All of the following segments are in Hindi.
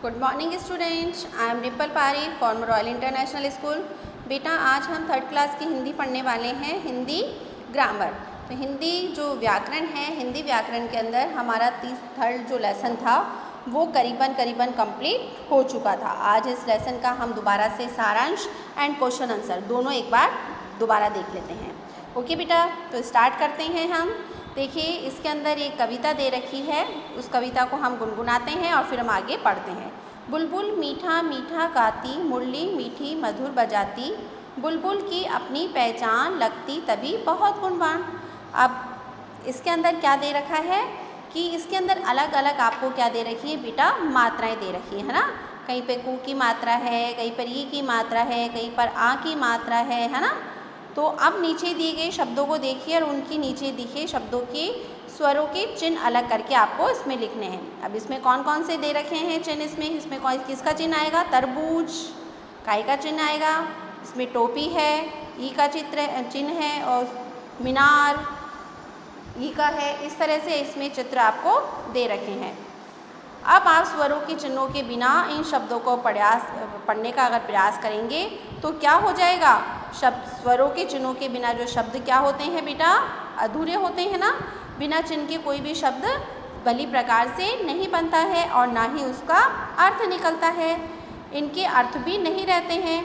Good morning students, I am ripple पारी फ्रॉम रॉयल इंटरनेशनल स्कूल। बेटा आज हम थर्ड क्लास की हिंदी पढ़ने वाले हैं, हिंदी ग्रामर। तो हिंदी जो व्याकरण है, हिंदी व्याकरण के अंदर हमारा थर्ड जो लेसन था वो करीबन कंप्लीट हो चुका था। आज इस लेसन का हम दोबारा से सारांश एंड क्वेश्चन आंसर दोनों एक बार दोबारा देख लेते हैं। ओके बेटा, तो स्टार्ट करते हैं हम। देखिए इसके अंदर एक कविता दे रखी है, उस कविता को हम गुनगुनाते हैं और फिर हम आगे पढ़ते हैं। बुलबुल मीठा मीठा गाती, मुरली मीठी मधुर बजाती, बुलबुल की अपनी पहचान लगती तभी बहुत गुणवान। अब इसके अंदर क्या दे रखा है कि इसके अंदर अलग अलग आपको क्या दे रखी है बेटा, मात्राएं दे रखी है ना। कहीं पे कू की मात्रा है, कहीं पर ई की मात्रा है, कहीं पर आ की मात्रा है ना। तो अब नीचे दिए गए शब्दों को देखिए और उनकी नीचे दिखे शब्दों के स्वरों के चिन्ह अलग करके आपको इसमें लिखने हैं। अब इसमें कौन कौन से दे रखे हैं चिन्ह, इसमें कौन किसका चिन्ह आएगा, तरबूज, काय का चिन्ह आएगा, इसमें टोपी है, ई का चिन्ह है और मीनार ई का है। इस तरह से इसमें चित्र आपको दे रखे हैं। अब आप स्वरों के चिन्हों के बिना इन शब्दों को पढ़ने का अगर प्रयास करेंगे तो क्या हो जाएगा, स्वरों के चिन्हों के बिना जो शब्द क्या होते हैं बेटा, अधूरे होते हैं ना। बिना चिन्ह के कोई भी शब्द भली प्रकार से नहीं बनता है और ना ही उसका अर्थ निकलता है, इनके अर्थ भी नहीं रहते हैं।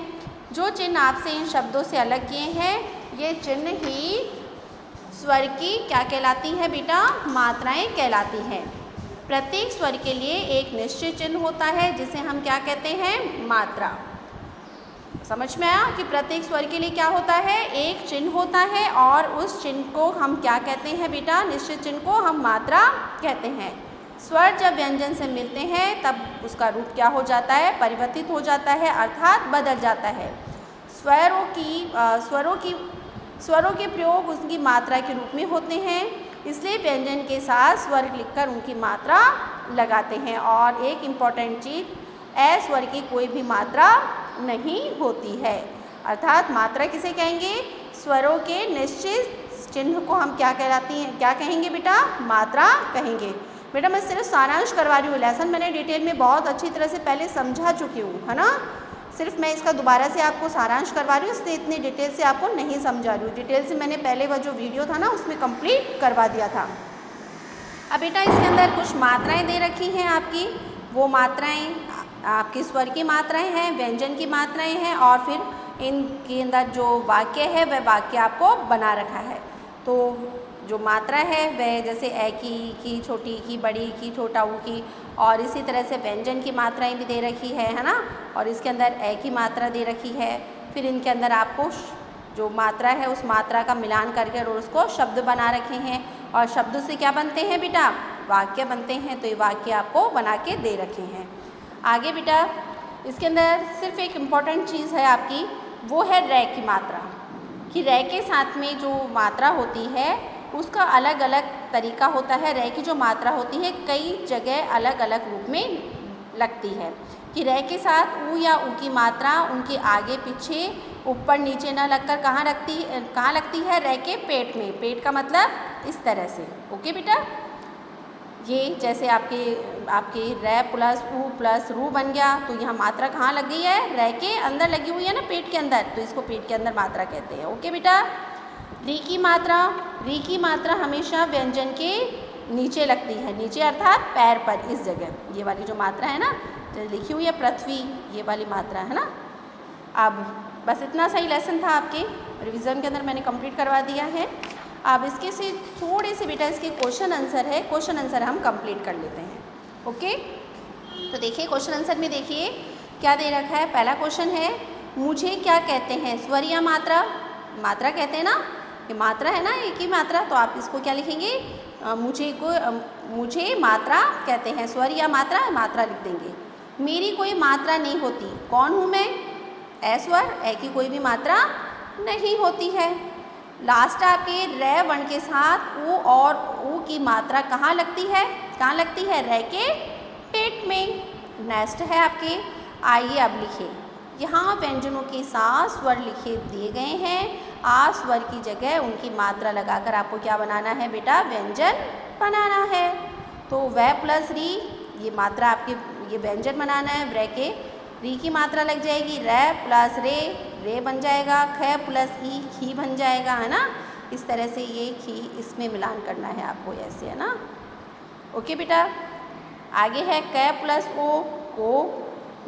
जो चिन्ह आपसे इन शब्दों से अलग किए हैं ये चिन्ह ही स्वर की क्या कहलाती है बेटा, मात्राएं कहलाती हैं। प्रत्येक स्वर के लिए एक निश्चित चिन्ह होता है जिसे हम क्या कहते हैं, मात्रा। समझ में आया कि प्रत्येक स्वर के लिए क्या होता है, एक चिन्ह होता है और उस चिन्ह को हम क्या कहते हैं बेटा, निश्चित चिन्ह को हम मात्रा कहते हैं। स्वर जब व्यंजन से मिलते हैं तब उसका रूप क्या हो जाता है, परिवर्तित हो जाता है, अर्थात बदल जाता है। स्वरों के प्रयोग उनकी मात्रा के रूप में होते हैं, इसलिए व्यंजन के साथ स्वर लिखकर उनकी मात्रा लगाते हैं। और एक इम्पॉर्टेंट चीज़, ए स्वर की कोई भी मात्रा नहीं होती है, अर्थात मात्रा किसे कहेंगे, स्वरों के निश्चित चिन्ह को हम क्या कहलाती हैं, क्या कहेंगे बेटा, मात्रा कहेंगे। बेटा मैं सिर्फ सारांश करवा रही हूँ, लेसन मैंने डिटेल में बहुत अच्छी तरह से पहले समझा चुकी हूँ, है ना। सिर्फ मैं इसका दोबारा से आपको सारांश करवा रही हूँ, इसलिए इतनी डिटेल से आपको नहीं समझा रही हूँ। डिटेल से मैंने पहले वह जो वीडियो था ना उसमें कंप्लीट करवा दिया था। अब बेटा इसके अंदर कुछ मात्राएं दे रखी हैं आपकी, वो मात्राएं आपके स्वर की मात्राएं हैं, व्यंजन की मात्राएं हैं और फिर इनके अंदर जो वाक्य है वह वाक्य आपको बना रखा है। तो जो मात्रा है वह जैसे ए की, छोटी की, बड़ी की, छोटा ऊ की, और इसी तरह से व्यंजन की मात्राएं भी दे रखी है ना। और इसके अंदर ए की मात्रा दे रखी है, फिर इनके अंदर आपको जो मात्रा है उस मात्रा का मिलान करके और उसको शब्द बना रखे हैं और शब्द से क्या बनते हैं बेटा, वाक्य बनते हैं। तो ये वाक्य आपको बना के दे रखे हैं। आगे बेटा इसके अंदर सिर्फ एक इम्पॉर्टेंट चीज़ है आपकी, वो है रे की मात्रा, कि रे के साथ में जो मात्रा होती है उसका अलग अलग तरीका होता है। रे की जो मात्रा होती है कई जगह अलग अलग रूप में लगती है, कि रे के साथ ऊ या ऊ की मात्रा उनके आगे पीछे ऊपर नीचे न लगकर कहाँ लगती है, रे के पेट में। पेट का मतलब इस तरह से। ओके बेटा, ये जैसे आपके रे प्लस ऊ प्लस रू बन गया, तो यहाँ मात्रा कहाँ लग गई है, रे के अंदर लगी हुई है ना, पेट के अंदर, तो इसको पेट के अंदर मात्रा कहते हैं। ओके बेटा, री की मात्रा हमेशा व्यंजन के नीचे लगती है, नीचे अर्थात पैर पर, इस जगह ये वाली जो मात्रा है ना, जो लिखी हुई है पृथ्वी, ये वाली मात्रा है ना। अब बस इतना सही लेसन था, आपके रिवीजन के अंदर मैंने कंप्लीट करवा दिया है। अब इसके से थोड़े से बेटा इसके क्वेश्चन आंसर है, क्वेश्चन आंसर हम कंप्लीट कर लेते हैं। ओके, तो देखिए क्वेश्चन आंसर में देखिए क्या दे रखा है। पहला क्वेश्चन है, मुझे क्या कहते हैं, स्वर या मात्रा, मात्रा कहते हैं ना, ये मात्रा है ना, एक ही मात्रा, तो आप इसको क्या लिखेंगे, मुझे मात्रा कहते हैं, स्वर या मात्रा, मात्रा लिख देंगे। मेरी कोई मात्रा नहीं होती, कौन हूँ मैं, ए स्वर, ए की कोई भी मात्रा नहीं होती है। लास्ट आपके रे वर्ण के साथ ऊ और ऊ की मात्रा कहाँ लगती है, रे के पेट में। नेक्स्ट है आपके, आइए अब लिखिए, यहाँ व्यंजनों के साथ स्वर लिखे दिए गए हैं, आ स्वर की जगह उनकी मात्रा लगाकर आपको क्या बनाना है बेटा, व्यंजन बनाना है। तो वह प्लस री, ये मात्रा आपके ये व्यंजन बनाना है, व्र के री की मात्रा लग जाएगी, र प्लस रे बन जाएगा, ख प्लस ई खी बन जाएगा, है ना। इस तरह से ये खी इसमें मिलान करना है आपको, ऐसे, है ना। ओके बेटा, आगे है क प्लस ओ को,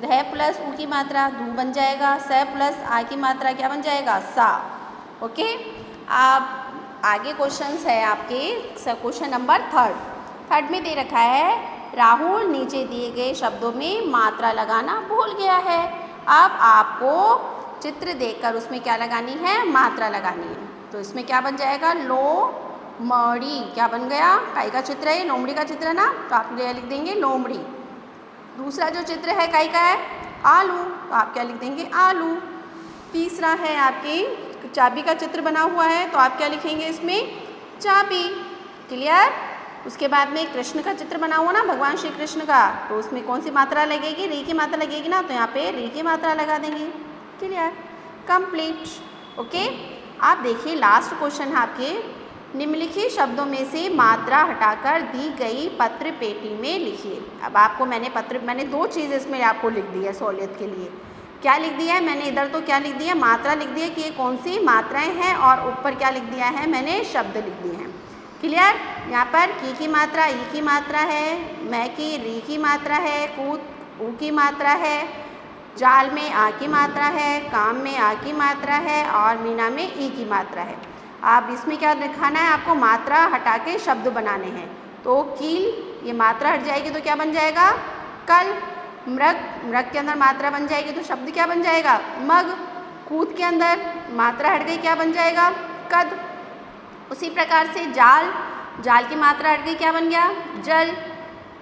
ध प्लस ऊ की मात्रा धू बन जाएगा, स प्लस आ की मात्रा क्या बन जाएगा, सा। ओके, अब आगे क्वेश्चंस है आपके, क्वेश्चन नंबर थर्ड में दे रखा है राहुल नीचे दिए गए शब्दों में मात्रा लगाना भूल गया है। अब आपको चित्र देखकर उसमें क्या लगानी है, मात्रा लगानी है। तो इसमें क्या बन जाएगा, लोमड़ी, क्या बन गया, काई का चित्र है, लोमड़ी का चित्र है ना, तो आप लिख देंगे लोमड़ी। दूसरा जो चित्र है काई का है, आलू, तो आप क्या लिख देंगे, आलू। तीसरा है आपकी चाबी का चित्र बना हुआ है, तो आप क्या लिखेंगे इसमें, चाबी। क्लियर। उसके बाद में कृष्ण का चित्र बना हुआ ना, भगवान श्री कृष्ण का, तो उसमें कौन सी मात्रा लगेगी, री की मात्रा लगेगी ना, तो यहाँ पे री की मात्रा लगा देंगे। Clear, complete. ओके, आप देखिए लास्ट क्वेश्चन है आपके, निम्नलिखित शब्दों में से मात्रा हटाकर दी गई पत्र पेटी में लिखिए। अब आपको मैंने दो चीज़ इसमें आपको लिख दी है सहूलियत के लिए। क्या लिख दिया है मैंने इधर, तो क्या लिख दिया, मात्रा लिख दिया कि ये कौन सी मात्राएं हैं, और ऊपर क्या लिख दिया है मैंने, शब्द लिख दिए हैं। क्लियर। यहाँ पर की मात्रा ई की मात्रा है, मैं की री की मात्रा है, कूद ऊ की मात्रा है, जाल में आ की मात्रा है, काम में आ की मात्रा है, और मीना में ई की मात्रा है। अब इसमें क्या दिखाना है आपको, मात्रा हटा के शब्द बनाने हैं। तो कील, ये मात्रा हट जाएगी तो क्या बन जाएगा, कल। मृग के अंदर मात्रा बन जाएगी तो शब्द क्या बन जाएगा, मग। कूद के अंदर मात्रा हट गई, क्या बन जाएगा, कद। उसी प्रकार से जाल की मात्रा हट गई, क्या बन गया, जल।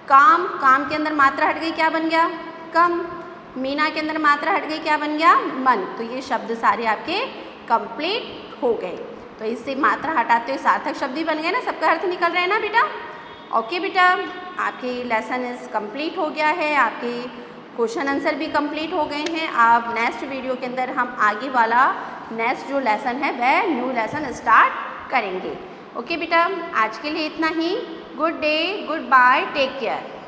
काम के अंदर मात्रा हट गई, क्या बन गया, कम। मीना के अंदर मात्रा हट गई, क्या बन गया, मन। तो ये शब्द सारे आपके कंप्लीट हो गए। तो इससे मात्रा हटाते हुए सार्थक शब्द ही बन गए ना, सबका अर्थ निकल रहा है ना बेटा। ओके बेटा, आपके लेसन इज कंप्लीट हो गया है, आपके क्वेश्चन आंसर भी कंप्लीट हो गए हैं। अब नेक्स्ट वीडियो के अंदर हम आगे वाला नेक्स्ट जो लेसन है वह न्यू लेसन स्टार्ट करेंगे। ओके बेटा, आज के लिए इतना ही। Good day, goodbye, take care.